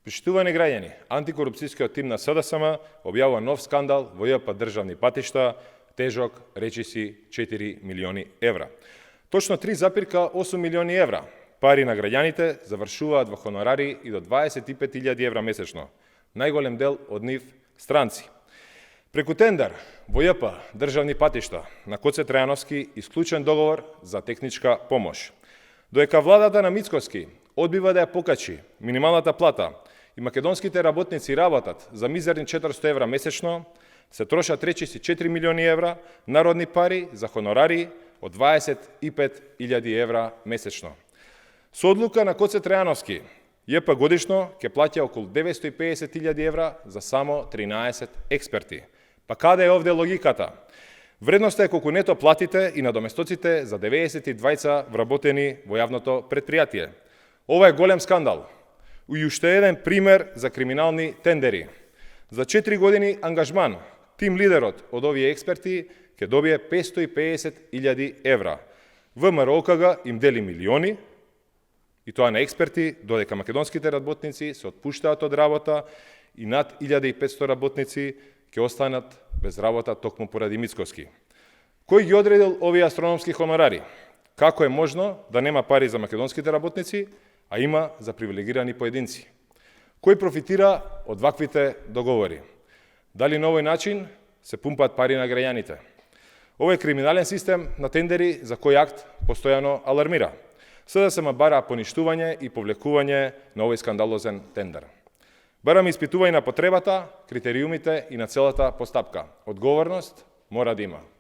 Почитувани граѓани, антикорупцијскиот тим на СДСМ објавува нов скандал во ЈП државни патишта, тежок, речиси 4 милиони евра. Точно 3,8 милиони евра пари на граѓаните завршуваат во хонорари и до 25.000 евра месечно, најголем дел од нив странци. Преку тендер во ЈП државни патишта на Коце Трајановски исклучен договор за техничка помош. Доека владата на Мицкоски одбива да ја покачи минималната плата и македонските работници работат за мизерни 400 евра месечно, се трошат речиси 4 милиони евра народни пари за хонорари од 25.000 евра месечно. Со одлука на Коце Трајановски, ЈП годишно ќе плаќа околу 950.000 евра за само 13 експерти. Па каде е овде логиката? Вредноста е колку нето платите и надоместоците за 92 вработени во јавното предпријатие. Ова е голем скандал. И уште еден пример за криминални тендери. За 4 години ангажман, тим лидерот од овие експерти ќе добие 550.000 евра. ВМРО им дели милиони, и тоа на експерти, додека македонските работници се отпуштаат од работа и над 1500 работници ќе останат без работа токму поради Мицкоски. Кој ги одредил овие астрономски хонорари? Како е можно да нема пари за македонските работници, а има за привилегирани поединци? Кој профитира од ваквите договори? Дали на овој начин се пумпаат пари на граѓаните? Овој криминален систем на тендери за кој акт постојано алармира. СДСМ бара поништување и повлекување на овој скандалозен тендер. Бараме испитување на потребата, критериумите и на целата постапка. Одговорност мора да има.